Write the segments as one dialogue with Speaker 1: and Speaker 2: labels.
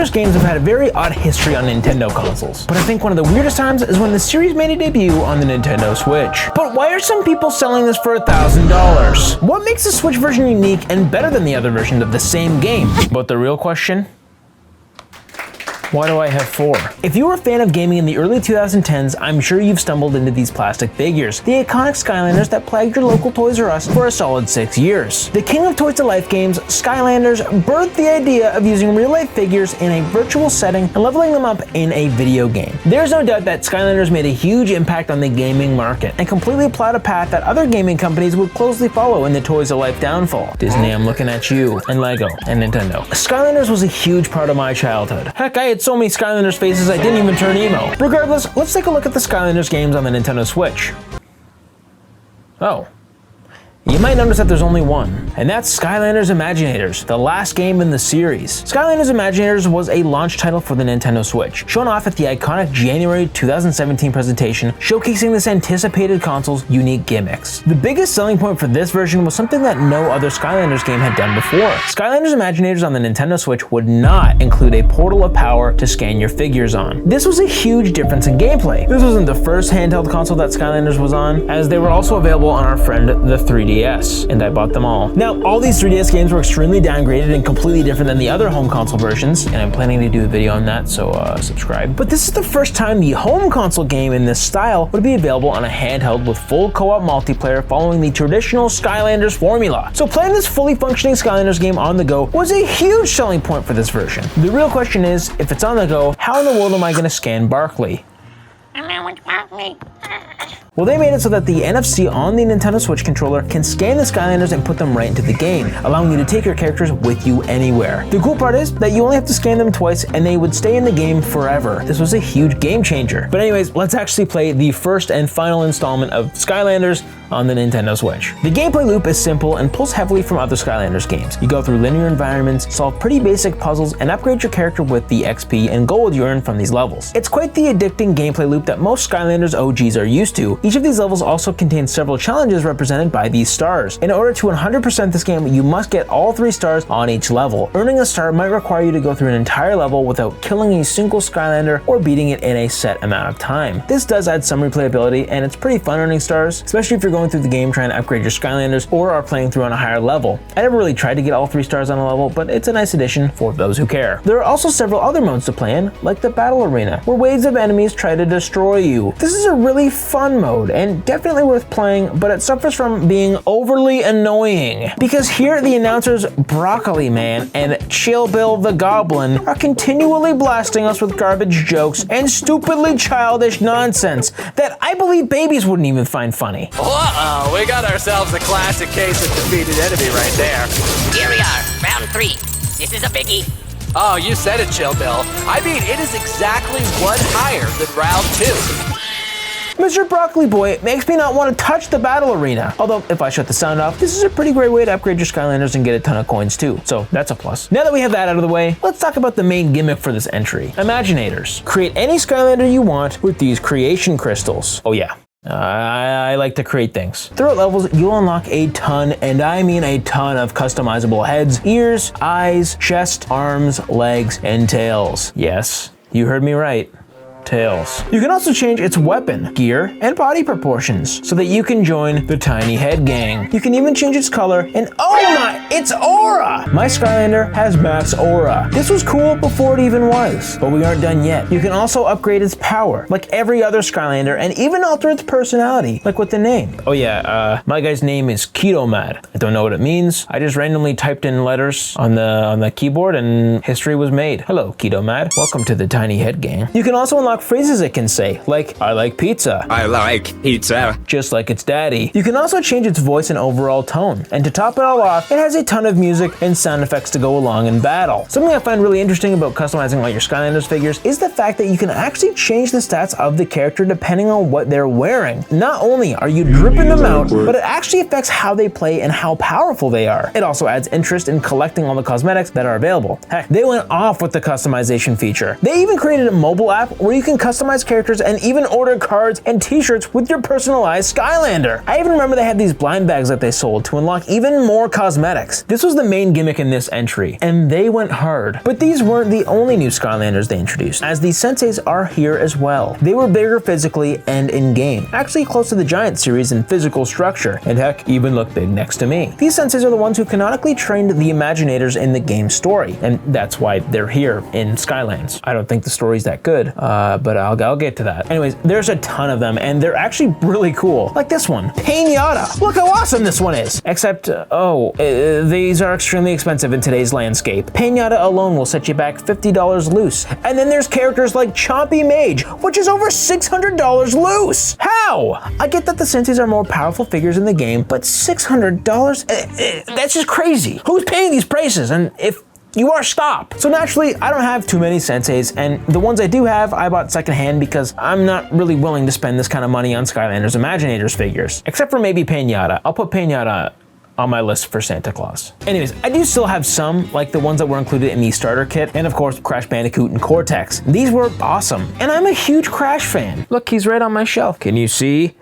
Speaker 1: Skylanders games have had a very odd history on Nintendo consoles, but I think one of the weirdest times is when the series made a debut on the Nintendo Switch. But why are some people selling this for $1,000? What makes the Switch version unique and better than the other versions of the same game? But the real question? Why do I have 4? If you were a fan of gaming in the early 2010s, I'm sure you've stumbled into these plastic figures, the iconic Skylanders that plagued your local Toys R Us for a solid 6 years. The king of Toys to Life games, Skylanders birthed the idea of using real-life figures in a virtual setting and leveling them up in a video game. There's no doubt that Skylanders made a huge impact on the gaming market and completely plowed a path that other gaming companies would closely follow in the Toys to Life downfall. Disney, I'm looking at you, and Lego, and Nintendo. Skylanders was a huge part of my childhood. Heck, I had so many Skylanders faces I didn't even turn emo. Regardless, let's take a look at the Skylanders games on the Nintendo Switch. Oh. You might notice that there's only one, and that's Skylanders Imaginators, the last game in the series. Skylanders Imaginators was a launch title for the Nintendo Switch, shown off at the iconic January 2017 presentation, showcasing this anticipated console's unique gimmicks. The biggest selling point for this version was something that no other Skylanders game had done before. Skylanders Imaginators on the Nintendo Switch would not include a portal of power to scan your figures on. This was a huge difference in gameplay. This wasn't the first handheld console that Skylanders was on, as they were also available on our friend the 3DS, and I bought them all. Now, all these 3DS games were extremely downgraded and completely different than the other home console versions, and I'm planning to do a video on that, so subscribe. But this is the first time the home console game in this style would be available on a handheld with full co-op multiplayer following the traditional Skylanders formula. So playing this fully functioning Skylanders game on the go was a huge selling point for this version. The real question is, if it's on the go, how in the world am I going to scan Barkley? Well, they made it so that the NFC on the Nintendo Switch controller can scan the Skylanders and put them right into the game, allowing you to take your characters with you anywhere. The cool part is that you only have to scan them twice and they would stay in the game forever. This was a huge game changer. But anyways, let's actually play the first and final installment of Skylanders on the Nintendo Switch. The gameplay loop is simple and pulls heavily from other Skylanders games. You go through linear environments, solve pretty basic puzzles, and upgrade your character with the XP and gold you earn from these levels. It's quite the addicting gameplay loop that most Skylanders OGs are used to. Each of these levels also contains several challenges represented by these stars. In order to 100% this game, you must get all 3 stars on each level. Earning a star might require you to go through an entire level without killing a single Skylander or beating it in a set amount of time. This does add some replayability, and it's pretty fun earning stars, especially if you're going through the game trying to upgrade your Skylanders or are playing through on a higher level. I never really tried to get all 3 stars on a level, but it's a nice addition for those who care. There are also several other modes to play in, like the Battle Arena, where waves of enemies try to destroy you. This is a really fun mode, and definitely worth playing, but it suffers from being overly annoying. Because here the announcers Broccoli Man and Chill Bill the Goblin are continually blasting us with garbage jokes and stupidly childish nonsense that I believe babies wouldn't even find funny.
Speaker 2: Uh-oh, we got ourselves a classic case of defeated enemy right there.
Speaker 3: Here we are, round 3. This is a biggie.
Speaker 2: Oh, you said it, Chill Bill. I mean, it is exactly one higher than round 2.
Speaker 1: Mr. Broccoli Boy makes me not want to touch the Battle Arena. Although, if I shut the sound off, this is a pretty great way to upgrade your Skylanders and get a ton of coins too. So that's a plus. Now that we have that out of the way, let's talk about the main gimmick for this entry. Imaginators. Create any Skylander you want with these creation crystals. Oh yeah. I like to create things. Throughout levels, you'll unlock a ton, and I mean a ton, of customizable heads, ears, eyes, chest, arms, legs, and tails. Yes, you heard me right. Tails. You can also change its weapon, gear, and body proportions so that you can join the Tiny Head Gang. You can even change its color, and oh my, its aura! My Skylander has max aura. This was cool before it even was, but we aren't done yet. You can also upgrade its power, like every other Skylander, and even alter its personality, like with the name. Oh yeah, my guy's name is Keto Mad. I don't know what it means. I just randomly typed in letters on the keyboard, and history was made. Hello, Keto Mad. Welcome to the Tiny Head Gang. You can also unlock phrases it can say, like, I like pizza.
Speaker 4: I like pizza.
Speaker 1: Just like its daddy. You can also change its voice and overall tone. And to top it all off, it has a ton of music and sound effects to go along in battle. Something I find really interesting about customizing all your Skylanders figures is the fact that you can actually change the stats of the character depending on what they're wearing. Not only are you dripping them out, but it actually affects how they play and how powerful they are. It also adds interest in collecting all the cosmetics that are available. Heck, they went off with the customization feature. They even created a mobile app where you you can customize characters and even order cards and t-shirts with your personalized Skylander. I even remember they had these blind bags that they sold to unlock even more cosmetics. This was the main gimmick in this entry, and they went hard. But these weren't the only new Skylanders they introduced, as these senseis are here as well. They were bigger physically and in-game, actually close to the Giant series in physical structure, and heck, even look big next to me. These senseis are the ones who canonically trained the Imaginators in the game story, and that's why they're here in Skylands. I don't think the story's that good, but I'll get to that. Anyways, there's a ton of them, and they're actually really cool. Like this one, Pinata. Look how awesome this one is. Except, these are extremely expensive in today's landscape. Pinata alone will set you back $50 loose. And then there's characters like Chompy Mage, which is over $600 loose. How? I get that the senseis are more powerful figures in the game, but $600? That's just crazy. Who's paying these prices? And if you are, stop. So naturally, I don't have too many senseis, and the ones I do have, I bought secondhand because I'm not really willing to spend this kind of money on Skylanders Imaginators figures. Except for maybe Pinata. I'll put Pinata on my list for Santa Claus. Anyways, I do still have some, like the ones that were included in the starter kit, and of course, Crash Bandicoot and Cortex. These were awesome, and I'm a huge Crash fan. Look, he's right on my shelf. Can you see?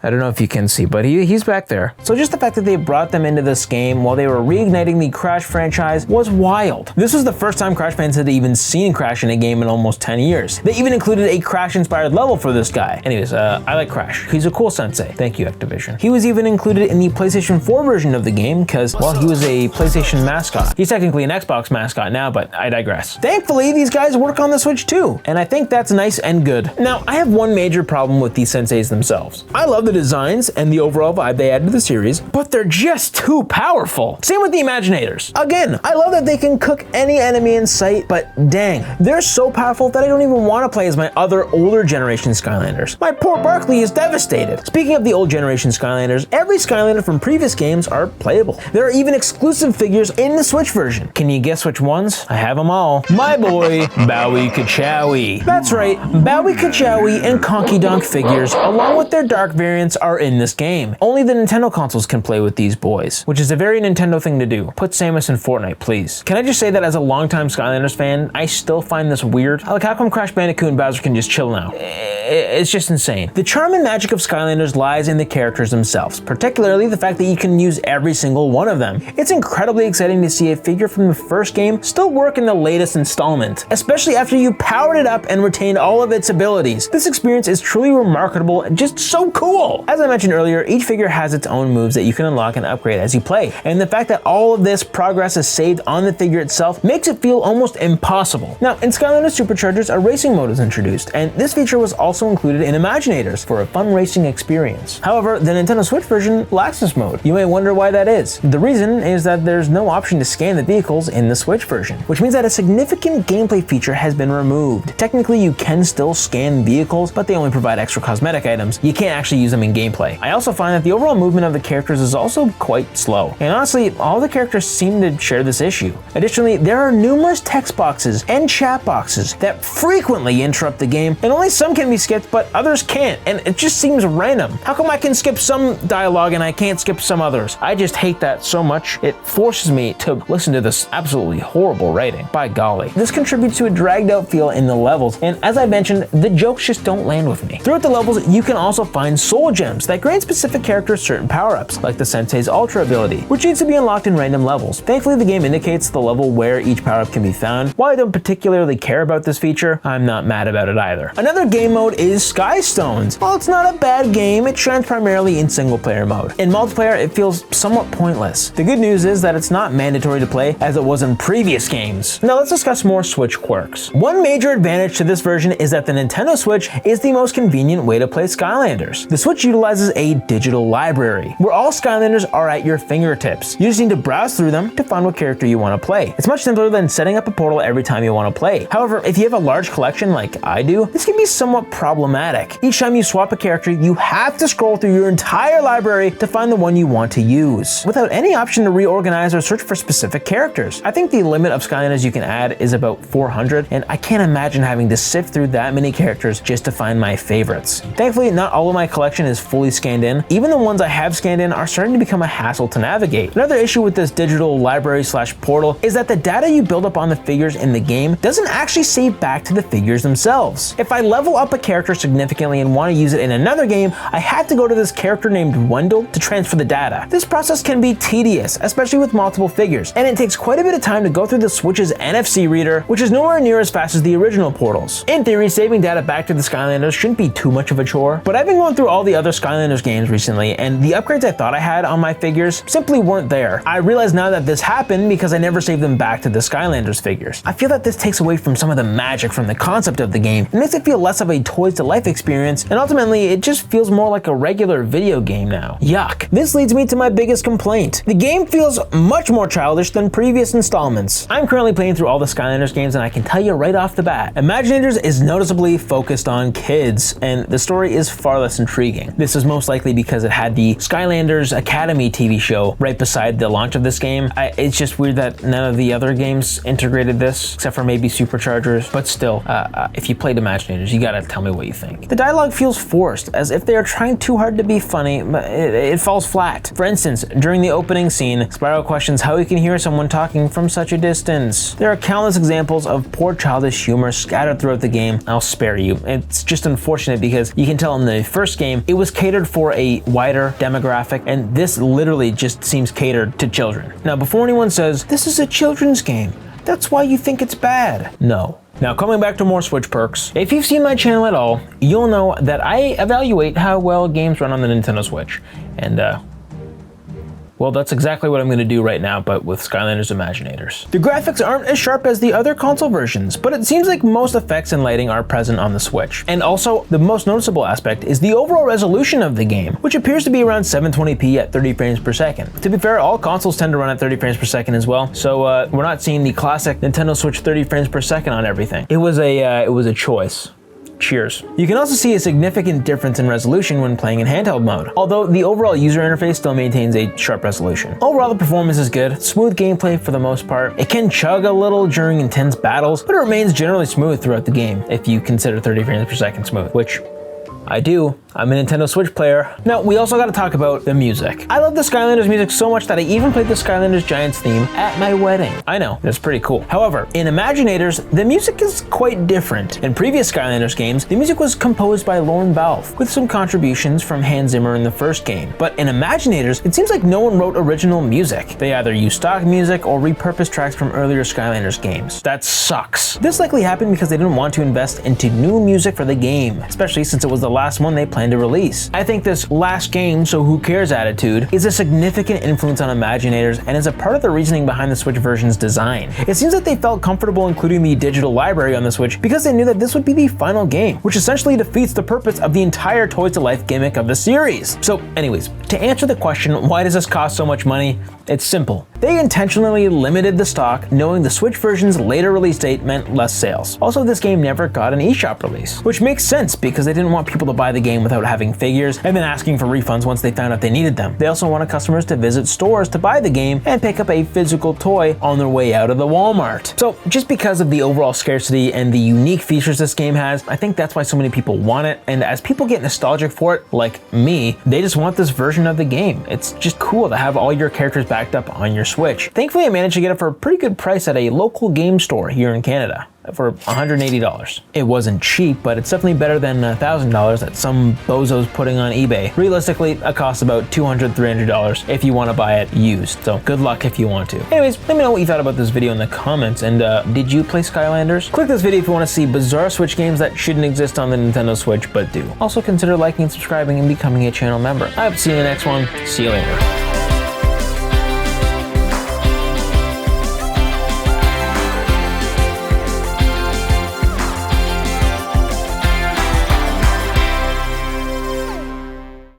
Speaker 1: I don't know if you can see, but he's back there. So just the fact that they brought them into this game while they were reigniting the Crash franchise was wild. This was the first time Crash fans had even seen Crash in a game in almost 10 years. They even included a Crash-inspired level for this guy. Anyways, I like Crash. He's a cool sensei. Thank you, Activision. He was even included in the PlayStation 4 version of the game because, well, he was a PlayStation mascot. He's technically an Xbox mascot now, but I digress. Thankfully, these guys work on the Switch too, and I think that's nice and good. Now, I have one major problem with these senseis themselves. I love the designs and the overall vibe they add to the series, but they're just too powerful. Same with the Imaginators. Again, I love that they can cook any enemy in sight, but dang, they're so powerful that I don't even want to play as my other older generation Skylanders. My poor Barkley is devastated. Speaking of the old generation Skylanders, every Skylander from previous games are playable. There are even exclusive figures in the Switch version. Can you guess which ones? I have them all. My boy, Bowie Kachowie. That's right, Bowie Kachowie and Conky Donk figures, along with their dark variants, are in this game. Only the Nintendo consoles can play with these boys, which is a very Nintendo thing to do. Put Samus in Fortnite, please. Can I just say that as a longtime Skylanders fan, I still find this weird? Like, how come Crash Bandicoot and Bowser can just chill now? It's just insane. The charm and magic of Skylanders lies in the characters themselves, particularly the fact that you can use every single one of them. It's incredibly exciting to see a figure from the first game still work in the latest installment, especially after you powered it up and retained all of its abilities. This experience is truly remarkable and just so cool. As I mentioned earlier, each figure has its own moves that you can unlock and upgrade as you play, and the fact that all of this progress is saved on the figure itself makes it feel almost impossible. Now, in Skylanders Superchargers, a racing mode is introduced, and this feature was also included in Imaginators for a fun racing experience. However, the Nintendo Switch version lacks this mode. You may wonder why that is. The reason is that there's no option to scan the vehicles in the Switch version, which means that a significant gameplay feature has been removed. Technically, you can still scan vehicles, but they only provide extra cosmetic items. You can't actually use them in gameplay. I also find that the overall movement of the characters is also quite slow. And honestly, all the characters seem to share this issue. Additionally, there are numerous text boxes and chat boxes that frequently interrupt the game, and only some can be skipped, but others can't, and it just seems random. How come I can skip some dialogue and I can't skip some others? I just hate that so much. It forces me to listen to this absolutely horrible writing. By golly. This contributes to a dragged out feel in the levels, and as I mentioned, the jokes just don't land with me. Throughout the levels, you can also find soul gems that grant specific characters certain power-ups, like the Sensei's Ultra ability, which needs to be unlocked in random levels. Thankfully, the game indicates the level where each power-up can be found. While I don't particularly care about this feature, I'm not mad about it either. Another game mode is Sky Stones. While it's not a bad game, it shines primarily in single-player mode. In multiplayer, it feels somewhat pointless. The good news is that it's not mandatory to play as it was in previous games. Now let's discuss more Switch quirks. One major advantage to this version is that the Nintendo Switch is the most convenient way to play Skylanders. The Switch utilizes a digital library, where all Skylanders are at your fingertips. You just need to browse through them to find what character you want to play. It's much simpler than setting up a portal every time you want to play. However, if you have a large collection like I do, this can be somewhat problematic. Each time you swap a character, you have to scroll through your entire library to find the one you want to use, without any option to reorganize or search for specific characters. I think the limit of Skylanders you can add is about 400, and I can't imagine having to sift through that many characters just to find my favorites. Thankfully, not all of my collection section is fully scanned in, even the ones I have scanned in are starting to become a hassle to navigate. Another issue with this digital library slash portal is that the data you build up on the figures in the game doesn't actually save back to the figures themselves. If I level up a character significantly and want to use it in another game, I have to go to this character named Wendell to transfer the data. This process can be tedious, especially with multiple figures, and it takes quite a bit of time to go through the Switch's NFC reader, which is nowhere near as fast as the original portals. In theory, saving data back to the Skylanders shouldn't be too much of a chore, but I've been going through all the other Skylanders games recently, and the upgrades I thought I had on my figures simply weren't there. I realize now that this happened because I never saved them back to the Skylanders figures. I feel that this takes away from some of the magic from the concept of the game and makes it feel less of a Toys to Life experience, and ultimately it just feels more like a regular video game now. Yuck. This leads me to my biggest complaint. The game feels much more childish than previous installments. I'm currently playing through all the Skylanders games, and I can tell you right off the bat, Imaginators is noticeably focused on kids, and the story is far less intriguing. This is most likely because it had the Skylanders Academy TV show right beside the launch of this game. It's just weird that none of the other games integrated this, except for maybe Superchargers, but still, if you played Imaginators, you gotta tell me what you think. The dialogue feels forced, as if they are trying too hard to be funny, but it falls flat. For instance, during the opening scene, Spyro questions how he can hear someone talking from such a distance. There are countless examples of poor childish humor scattered throughout the game. I'll spare you. It's just unfortunate because you can tell in the first game, it was catered for a wider demographic, and this literally just seems catered to children. Now, before anyone says, this is a children's game, that's why you think it's bad. No. Now, coming back to more Switch perks, if you've seen my channel at all, you'll know that I evaluate how well games run on the Nintendo Switch. And, well, that's exactly what I'm going to do right now, but with Skylanders Imaginators. The graphics aren't as sharp as the other console versions, but it seems like most effects and lighting are present on the Switch. And also, the most noticeable aspect is the overall resolution of the game, which appears to be around 720p at 30 frames per second. To be fair, all consoles tend to run at 30 frames per second as well, so we're not seeing the classic Nintendo Switch 30 frames per second on everything. It was a choice. Cheers. You can also see a significant difference in resolution when playing in handheld mode, although the overall user interface still maintains a sharp resolution. Overall, the performance is good, smooth gameplay for the most part. It can chug a little during intense battles, but it remains generally smooth throughout the game if you consider 30 frames per second smooth, which I do. I'm a Nintendo Switch player. Now, we also gotta talk about the music. I love the Skylanders music so much that I even played the Skylanders Giants theme at my wedding. I know, it's pretty cool. However, in Imaginators, the music is quite different. In previous Skylanders games, the music was composed by Lorne Balfe, with some contributions from Hans Zimmer in the first game. But in Imaginators, it seems like no one wrote original music. They either used stock music or repurposed tracks from earlier Skylanders games. That sucks. This likely happened because they didn't want to invest into new music for the game, especially since it was the last one they planned to release. I think this last game, so who cares attitude, is a significant influence on Imaginators and is a part of the reasoning behind the Switch version's design. It seems that they felt comfortable including the digital library on the Switch because they knew that this would be the final game, which essentially defeats the purpose of the entire Toys to Life gimmick of the series. So anyways, to answer the question, why does this cost so much money? It's simple. They intentionally limited the stock, knowing the Switch version's later release date meant less sales. Also, this game never got an eShop release, which makes sense because they didn't want people to buy the game without having figures and then asking for refunds once they found out they needed them. They also wanted customers to visit stores to buy the game and pick up a physical toy on their way out of the Walmart. So just because of the overall scarcity and the unique features this game has, I think that's why so many people want it. And as people get nostalgic for it, like me, they just want this version of the game. It's just cool to have all your characters backed up on your Switch. Thankfully, I managed to get it for a pretty good price at a local game store here in Canada for $180. It wasn't cheap, but it's definitely better than $1,000 that some bozo's putting on eBay. Realistically, it costs about $200, $300 if you want to buy it used, so good luck if you want to. Anyways, let me know what you thought about this video in the comments, and did you play Skylanders? Click this video if you want to see bizarre Switch games that shouldn't exist on the Nintendo Switch but do. Also consider liking, subscribing, and becoming a channel member. I hope to see you in the next one. See you later.